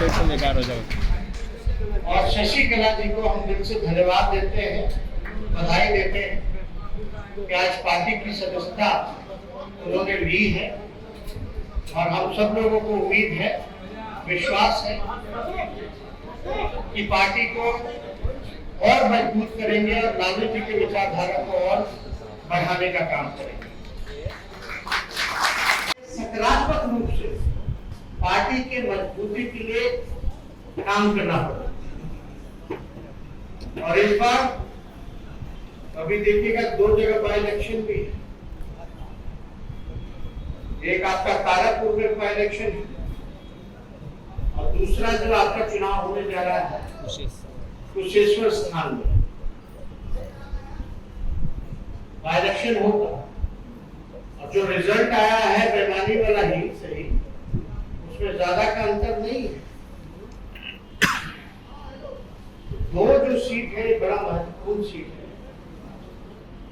फिर तुम बेकार हो जाओ। और शशिकला जी को हम दिल से धन्यवाद देते हैं, बधाई देते हैं कि आज पार्टी की सदस्यता उन्होंने ली है और हम सब लोगों को उम्मीद है, विश्वास है कि पार्टी को और मजबूत करेंगे और लालू जी की विचारधारा को और बढ़ाने का काम करेंगे। सकारात्मक रूप से पार्टी के मजबूती के लिए काम करना पड़ेगा। और इस बार अभी देखिएगा 2 जगह बाई इलेक्शन भी है। एक आपका तारापुर में बाई इलेक्शन है और दूसरा जो आपका चुनाव होने जा रहा है कुशेश्वर स्थान में बाई इलेक्शन होगा। और जो रिजल्ट आया है बेमानी वाला ही सही, उसमें ज्यादा का अंतर नहीं है। दो जो सीट है ये बड़ा महत्वपूर्ण सीट है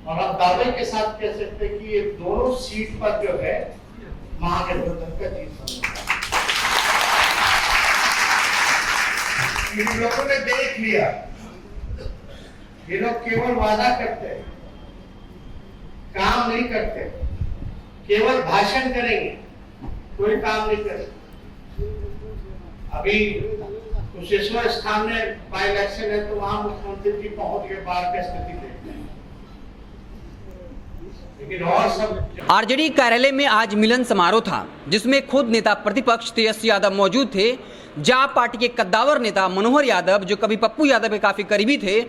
और आप दावे के साथ कह सकते हैं कि ये दोनों सीट पर जो है महागठबंधन का जीत होगा। इन लोगों ने देख लिया, ये लोग केवल वादा करते हैं, काम नहीं करते, केवल भाषण करेंगे, कोई काम नहीं करेंगे। अभी कुशेश्वर स्थान में बाई इलेक्शन है तो वहां मुख्यमंत्री जी पहुंच के बाढ़ की स्थिति देखते हैं, लेकिन और सब। आरजेडी कार्यालय में आज मिलन समारोह था जिसमें खुद नेता प्रतिपक्ष तेजस्वी यादव मौजूद थे। जाप पार्टी के कद्दावर नेता मनोहर यादव जो कभी पप्पू यादव के काफी करीबी थे,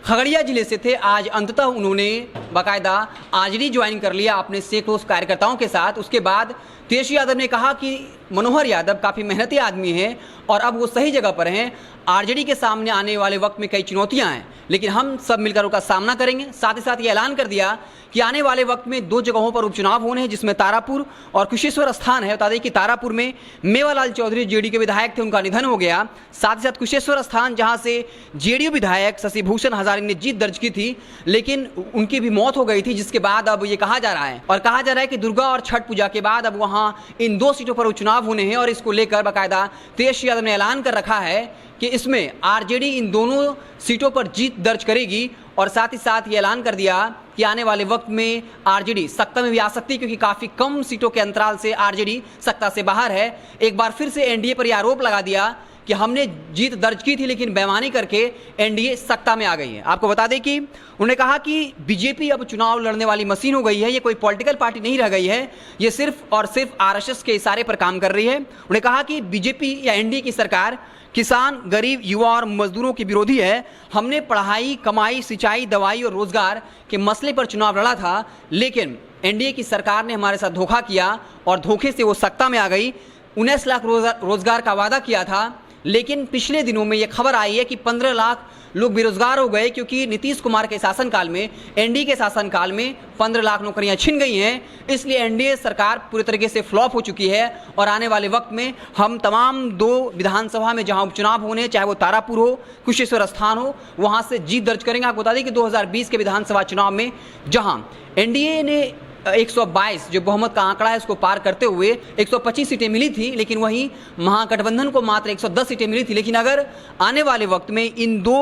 खगड़िया जिले से थे, आज अंततः उन्होंने बाकायदा आरजेडी ज्वाइन कर लिया अपने सैकड़ों कार्यकर्ताओं के साथ। उसके बाद तेजस्वी यादव ने कहा कि मनोहर यादव काफ़ी मेहनती आदमी हैं और अब वो सही जगह पर हैं। आरजेडी के सामने आने वाले वक्त में कई चुनौतियां हैं, लेकिन हम सब मिलकर उनका सामना करेंगे। साथ ही साथ ये ऐलान कर दिया कि आने वाले वक्त में 2 जगहों पर उपचुनाव होने हैं, जिसमें तारापुर और कुशेश्वर स्थान है। बता दें कि तारापुर में मेवालाल चौधरी जेडीयू के विधायक थे, उनका निधन हो गया। साथ ही साथ कुशेश्वर स्थान जहां से जेडीयू विधायक शशि भूषण हजारे ने जीत दर्ज की थी, लेकिन उनकी भी मौत हो गई थी, जिसके बाद अब ये कहा जा रहा है कि दुर्गा और छठ पूजा के बाद अब वहां इन 2 सीटों पर उपचुनाव होने हैं। और इसको लेकर बाकायदा तेजस्वी यादव ने ऐलान कर रखा है कि इसमें आरजेडी इन दोनों सीटों पर जीत दर्ज करेगी। और साथ ही साथ ये ऐलान कर दिया कि आने वाले वक्त में आरजेडी सत्ता में भी आ सकती है, क्योंकि काफ़ी कम सीटों के अंतराल से आरजेडी सत्ता से बाहर है। एक बार फिर से एनडीए पर यह आरोप लगा दिया कि हमने जीत दर्ज की थी लेकिन बेईमानी करके एनडीए सत्ता में आ गई है। आपको बता दें कि उन्होंने कहा कि बीजेपी अब चुनाव लड़ने वाली मशीन हो गई है, ये कोई पॉलिटिकल पार्टी नहीं रह गई है, ये सिर्फ और सिर्फ आरएसएस के इशारे पर काम कर रही है। उन्होंने कहा कि बीजेपी या एनडीए की सरकार किसान, गरीब, युवा और मजदूरों की विरोधी है। हमने पढ़ाई, कमाई, सिंचाई, दवाई और रोजगार के मसले पर चुनाव लड़ा था, लेकिन एनडीए की सरकार ने हमारे साथ धोखा किया और धोखे से वो सत्ता में आ गई। 19 लाख रोजगार का वादा किया था, लेकिन पिछले दिनों में यह खबर आई है कि 15 लाख लोग बेरोजगार हो गए, क्योंकि नीतीश कुमार के शासनकाल में, एनडीए के शासनकाल में 15 लाख नौकरियां छिन गई हैं। इसलिए एनडीए सरकार पूरी तरीके से फ्लॉप हो चुकी है और आने वाले वक्त में हम तमाम 2 विधानसभा में जहां उपचुनाव होने, चाहे वो तारापुर हो, कुशेश्वर स्थान हो, वहां से जीत दर्ज करेंगे। आपको बता दें कि 2020 के विधानसभा चुनाव में जहां एनडीए ने 122 जो बहुमत का आंकड़ा है उसको पार करते हुए 125 सीटें मिली थी, लेकिन वहीं महागठबंधन को मात्र 110 सीटें मिली थी। लेकिन अगर आने वाले वक्त में इन 2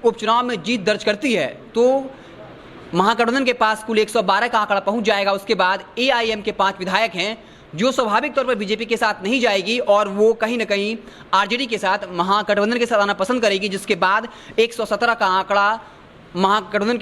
उपचुनाव में जीत दर्ज करती है तो महागठबंधन के पास कुल 112 का आंकड़ा पहुंच जाएगा। उसके बाद एआईएम के 5 विधायक हैं जो स्वाभाविक तौर पर बीजेपी के साथ नहीं जाएगी और वो कहीं ना कहीं आरजेडी के साथ, महागठबंधन के साथ आना पसंद करेगी, जिसके बाद 117 का आंकड़ा महागठबंधन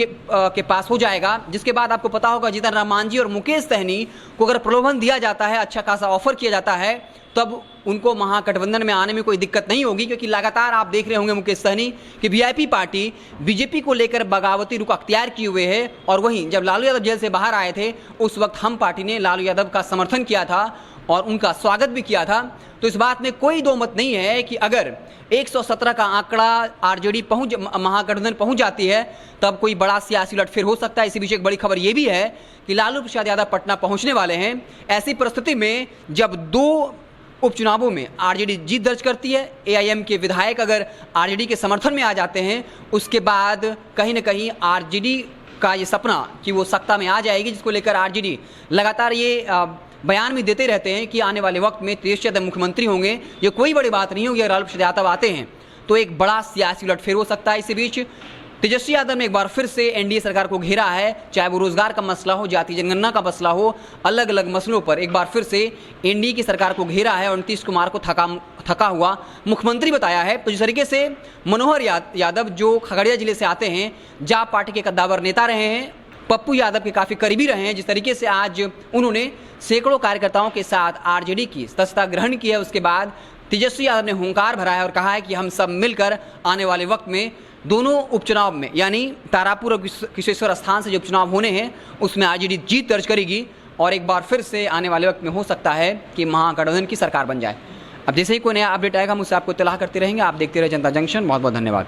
के पास हो जाएगा। जिसके बाद आपको पता होगा जीतन राम मांझी और मुकेश सहनी को अगर प्रलोभन दिया जाता है, अच्छा खासा ऑफर किया जाता है, तब उनको महागठबंधन में आने में कोई दिक्कत नहीं होगी, क्योंकि लगातार आप देख रहे होंगे मुकेश सहनी कि वीआईपी पार्टी बीजेपी को लेकर बगावती रुख अख्तियार किए हुए है। और वहीं जब लालू यादव जेल से बाहर आए थे उस वक्त हम पार्टी ने लालू यादव का समर्थन किया था और उनका स्वागत भी किया था। तो इस बात में कोई दो मत नहीं है कि अगर 117 का आंकड़ा आरजेडी महागठबंधन पहुंच जाती है तब कोई बड़ा सियासी उलटफेर हो सकता है। इसी बीच एक बड़ी खबर यह भी है कि लालू प्रसाद यादव पटना पहुंचने वाले हैं। ऐसी परिस्थिति में जब 2 उपचुनावों में आरजेडी जीत दर्ज करती है, एआईएम के विधायक अगर आरजेडी के समर्थन में आ जाते हैं, उसके बाद कहीं ना कहीं आरजेडी का ये सपना कि वो सत्ता में आ जाएगी, जिसको लेकर आरजेडी लगातार ये बयान भी देते रहते हैं कि आने वाले वक्त में तेजस्वी यादव मुख्यमंत्री होंगे। ये कोई बड़ी बात नहीं होगी अगर अल्पशक्ति यादव आते हैं तो एक बड़ा सियासी उलटफेर हो सकता है। इसी बीच तेजस्वी यादव ने एक बार फिर से एनडीए सरकार को घेरा है, चाहे वो रोजगार का मसला हो, जातीय जनगणना का मसला हो, अलग अलग मसलों पर एक बार फिर से एनडीए की सरकार को घेरा है और नीतीश कुमार को थका हुआ मुख्यमंत्री बताया है। तो जिस तरीके से मनोहर यादव जो खगड़िया जिले से आते हैं, जाप पार्टी के कद्दावर नेता रहे हैं, पप्पू यादव के काफ़ी करीबी रहे हैं, जिस तरीके से आज उन्होंने सैकड़ों कार्यकर्ताओं के साथ आरजेडी की सदस्यता ग्रहण की है, उसके बाद तेजस्वी यादव ने हुंकार भरा है और कहा है कि हम सब मिलकर आने वाले वक्त में दोनों उपचुनाव में, यानी तारापुर और कुशेश्वर स्थान से जो उपचुनाव होने हैं उसमें आरजेडी जीत दर्ज करेगी और एक बार फिर से आने वाले वक्त में हो सकता है कि महागठबंधन की सरकार बन जाए। अब जैसे ही कोई नया अपडेट आएगा हम उससे आपको इत्तला करते रहेंगे। आप देखते रहे जनता जंक्शन। बहुत बहुत धन्यवाद।